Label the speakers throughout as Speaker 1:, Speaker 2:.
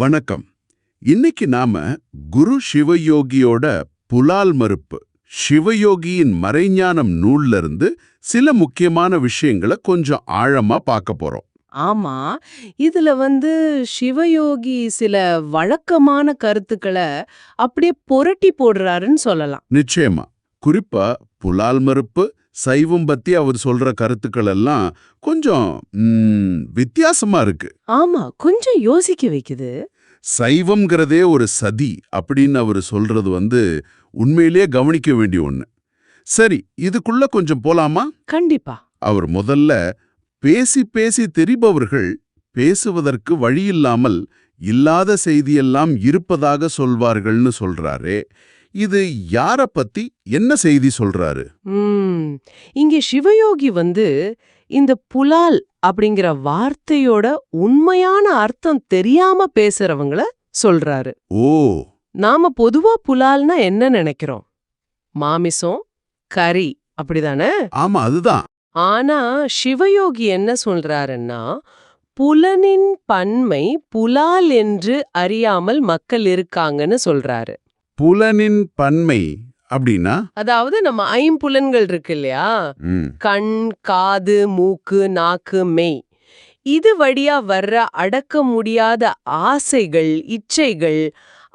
Speaker 1: வணக்கம். இன்னைக்கு நாம குரு சிவயோகியோட புலால் மறுப்பு சிவயோகியின் மறைஞானம் நூல்ல இருந்து சில முக்கியமான விஷயங்களை கொஞ்சம் ஆழமா பார்க்க போறோம்.
Speaker 2: ஆமா, இதுல சிவயோகி சில வழக்கமான கருத்துக்களை அப்படியே புரட்டி போடுறாருன்னு சொல்லலாம்.
Speaker 1: நிச்சயமா. குறிப்பா புலால் மறுப்பு சைவம் பத்தி அவர் சொல்ற கருத்துக்கள் எல்லாம் கொஞ்சம் வித்தியாசமா இருக்கு.
Speaker 2: ஆமா, கொஞ்சம் யோசிக்க வைக்குது.
Speaker 1: சைவம்ங்கிறதே ஒரு சதி அப்படின்னு அவர் சொல்றது உண்மையிலேயே கவனிக்க வேண்டிய ஒண்ணு. சரி, இதுக்குள்ள கொஞ்சம் போலாமா?
Speaker 2: கண்டிப்பா.
Speaker 1: அவர் முதல்ல பேசி பேசி தெரிபவர்கள் பேசுவதற்கு வழியில்லாமல் இல்லாத செய்தியெல்லாம் இருப்பதாக சொல்வார்கள்னு சொல்றாரே, இது யார பத்தி என்ன செய்தி சொல்றாரு?
Speaker 2: இங்க சிவயோகி இந்த புலால் அப்படிங்கிற வார்த்தையோட உண்மையான அர்த்தம் தெரியாம பேசுறவங்கள சொல்றாரு.
Speaker 1: ஓ,
Speaker 2: நாம பொதுவா புலால்னா என்ன நினைக்கிறோம்? மாமிசம், கறி, அப்படிதானே?
Speaker 1: ஆமா, அதுதான்.
Speaker 2: ஆனா சிவயோகி என்ன சொல்றாருன்னா, புலனின் பன்மை புலால் என்று அறியாமல் மக்கள் இருக்காங்கன்னு சொல்றாரு.
Speaker 1: புலனின் பன்மை அப்படின்னா?
Speaker 2: அதாவது நம்ம ஐம்புலன்கள் இருக்கு இல்லையா, கண், காது, மூக்கு, நாக்கு, மெய், இது வழியா வர்ற அடக்க முடியாத ஆசைகள், இச்சைகள்,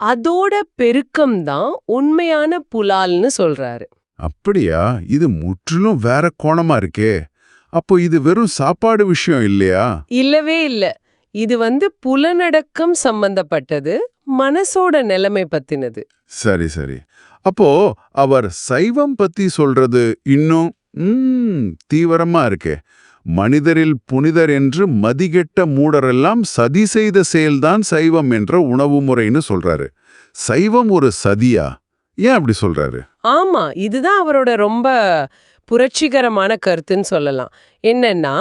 Speaker 2: அதோட பெருக்கம்தான் உண்மையான புலால்னு சொல்றாரு.
Speaker 1: அப்படியா? இது முற்றிலும் வேற கோணமா இருக்கே. அப்போ இது வெறும் சாப்பாடு விஷயம் இல்லையா?
Speaker 2: இல்லவே இல்ல. இது புலனடக்கம் சம்பந்தப்பட்டது, மனசோட நிலைமை பத்தினது.
Speaker 1: சரி சரி. அப்போ அவர் சைவம் பத்தி சொல்றது இன்னும் தீவிரமா இருக்கே. மனிதரில் புனிதர் என்று மதிகெட்ட மூடரெல்லாம் சதி செய்த செயல்தான் சைவம் என்ற உணவு முறைன்னு சொல்றாரு. சைவம் ஒரு சதியா? ஏன் அப்படி சொல்றாரு?
Speaker 2: ஆமா, இதுதான் அவரோட ரொம்ப புரட்சிகரமான கருத்துன்னு சொல்லலாம். என்னன்னா,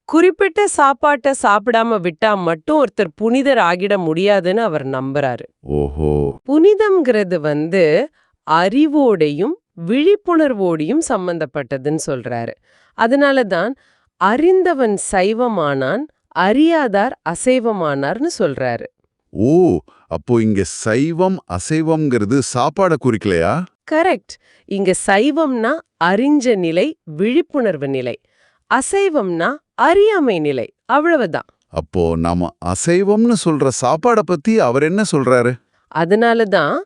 Speaker 2: குறிப்பிட்ட சாப்பாட்டை சாப்பிடாம விட்டா மட்டும் ஒருத்தர் புனிதர் ஆகிட முடியாதுன்னு அவர் நம்புறாரு.
Speaker 1: ஓஹோ.
Speaker 2: புனிதம்ங்கிறது அறிவோடையும் விழிப்புணர்வோடையும் சம்பந்தப்பட்டதுன்னு சொல்றாரு. அதனாலதான் அறிந்தவன் சைவமானான், அறியாதார் அசைவமானார்னு சொல்றாரு.
Speaker 1: ஓ, அப்போ இங்க சைவம் அசைவம்ங்கிறது சாப்பாட குறிக்கலையா?
Speaker 2: கரெக்ட். இங்க சைவம்னா அறிஞ்ச நிலை, விழிப்புணர்வு நிலை. அசைவம்னா அறியாமை நிலை, அவ்வளவுதான்.
Speaker 1: அப்போ நாம அசைவம்னு சொல்ற சாப்பாட பத்தி அவர் என்ன சொல்றாரு?
Speaker 2: அதனாலதான்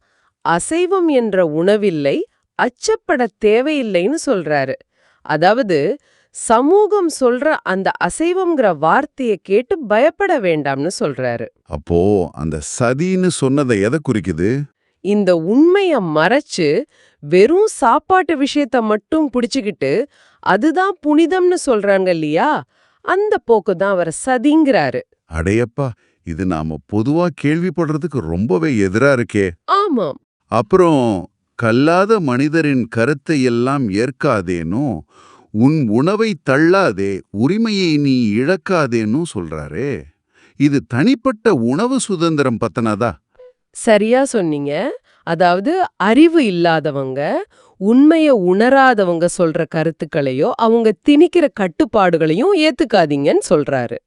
Speaker 2: அசைவம் என்ற உணவில்லை, அச்சப்பட தேவையில்லைன்னு சொல்றாரு. அதாவது சமூகம் சொல்ற அந்த அசைவம்ங்கிற வார்த்தையை கேட்டு பயப்பட வேண்டாம்னு சொல்றாரு.
Speaker 1: அப்போ அந்த சதின்னு சொன்னதை எதை குறிக்குது?
Speaker 2: இந்த உண்மைய மறைச்சு வெறும் சாப்பாட்டு விஷயத்த மட்டும் புடிச்சுக்கிட்டு அதுதான் புனிதம்னு சொல்றாங்க இல்லையா, அந்த போக்கு தான் அவர் சதிங்கிறாரு.
Speaker 1: அடையப்பா, இது நாம பொதுவா கேள்விப்படுறதுக்கு ரொம்பவே எதிரா இருக்கே.
Speaker 2: ஆமாம்.
Speaker 1: அப்புறம் கல்லாத மனிதரின் கருத்தை எல்லாம் ஏற்காதேனோ, உன் உணவை தள்ளாதே, உரிமையை நீ இழக்காதேன்னு சொல்றாரே, இது தனிப்பட்ட உணவு சுதந்திரம் பத்தினதா?
Speaker 2: சரியா சொன்னீங்க. அதாவது அறிவு இல்லாதவங்க, உண்மைய உணராதவங்க சொல்ற கருத்துக்களையோ அவங்க திணிக்கிற கட்டுப்பாடுகளையும் ஏத்துக்காதீங்கன்னு சொல்றாரு.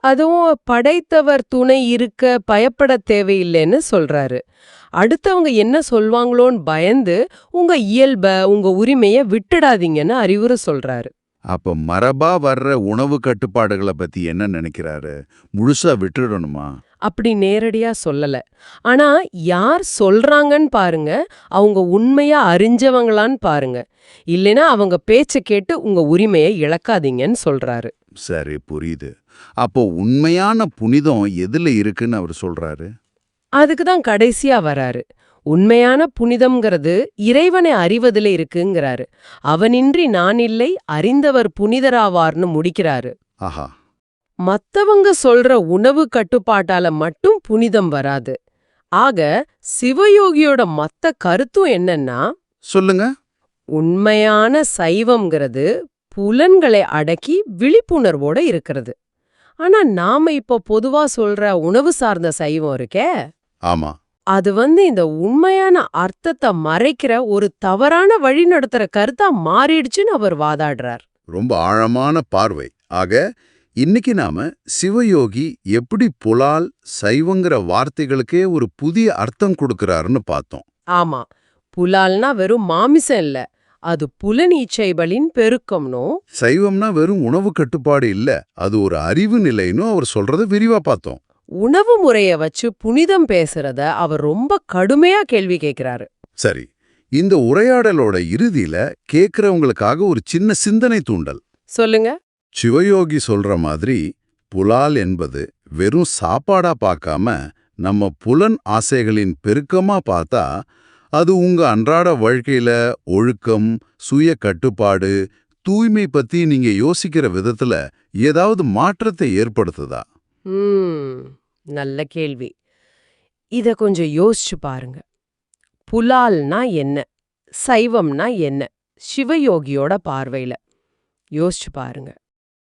Speaker 2: அதுவும் படைத்தவர் துணை இருக்க பயப்பட தேவையில்லைன்னு சொல்றாரு. அடுத்தவங்க என்ன சொல்வாங்களோன்னு பயந்து உங்க இயல்ப, உங்க உரிமைய விட்டுடாதீங்கன்னு அறிவுரை சொல்றாரு.
Speaker 1: அப்ப மரபா வர்ற உணவு கட்டுப்பாடுகளை பத்தி என்ன நினைக்கிறாரு? முழுசா விட்டுடணுமா?
Speaker 2: அப்படி நேரடியா சொல்லல. ஆனா யார் சொல்றாங்கன்னு பாருங்க, அவங்க உண்மையா அறிஞ்சவங்களான்னு பாருங்க. இல்லைன்னா அவங்க பேச்ச கேட்டு உங்க உரிமையை இழக்காதீங்கன்னு சொல்றாரு.
Speaker 1: சரி, புரியுது. அப்போ உண்மையான புனிதம் எதுல இருக்குன்னு அவர் சொல்றாரு?
Speaker 2: அதுக்குதான் கடைசியா வராரு. உண்மையான புனிதம்ங்கிறது இறைவனை அறிவதில் இருக்குங்கிறாரு. அவனின்றி நான் இல்லை, அறிந்தவர் புனிதராவார்னு முடிக்கிறாரு.
Speaker 1: ஆஹா.
Speaker 2: மத்தவங்க சொல்ற உணவு கட்டுப்பாட்டால மட்டும் புனிதம் வராது. ஆக சிவயோகியோட மத்த கருத்தும் என்னன்னா,
Speaker 1: சொல்லுங்க.
Speaker 2: உண்மையான சைவம்ங்கிறது புலன்களை அடக்கி விழிப்புணர்வோட இருக்கிறது. ஆனா நாம இப்ப பொதுவா சொல்ற உணவு சார்ந்த சைவம் இருக்கே,
Speaker 1: ஆமா,
Speaker 2: அது இந்த உண்மையான அர்த்தத்தை மறைக்கிற ஒரு தவறான வழி நடத்துற கருத்தா மாறிடுச்சுன்னு அவர் வாதாடுறார்.
Speaker 1: ரொம்ப ஆழமான பார்வை. ஆக இன்னைக்கு நாம சிவயோகி எப்படி புலால் சைவங்கிற வார்த்தைகளுக்கே ஒரு புதிய அர்த்தம் கொடுக்கறாருன்னு பார்த்தோம்.
Speaker 2: ஆமா, புலால்னா வெறும் மாமிசம் இல்ல, அது புலனீச்சைகளின் பெருக்கம்னோ.
Speaker 1: சைவம்னா வெறும் உணவு கட்டுப்பாடு இல்ல, அது ஒரு அறிவு நிலைன்னு அவர் சொல்றத விரிவா பார்த்தோம்.
Speaker 2: உணவு முறைய வச்சு புனிதம் பேசுறத அவர் ரொம்ப கடுமையா கேள்வி கேட்கிறாரு.
Speaker 1: சரி, இந்த உரையாடலோட இறுதியில கேட்கறவங்களுக்காக ஒரு சின்ன சிந்தனை தூண்டல்.
Speaker 2: சொல்லுங்க.
Speaker 1: சிவயோகி சொல்ற மாதிரி புலால் என்பது வெறும் சாப்பாடா பார்க்காம நம்ம புலன் ஆசைகளின் பெருக்கமா பார்த்தா அது உங்க அன்றாட வாழ்க்கையில ஒழுக்கம், சுய கட்டுப்பாடு, தூய்மை பத்தி நீங்க யோசிக்கிற விதத்துல ஏதாவது மாற்றத்தை ஏற்படுத்துதா?
Speaker 2: நல்ல கேள்வி. இத கொஞ்சம் யோசிச்சு பாருங்க. புலால்னா என்ன, சைவம்னா என்ன, சிவயோகியோட பார்வையில யோசிச்சு பாருங்க.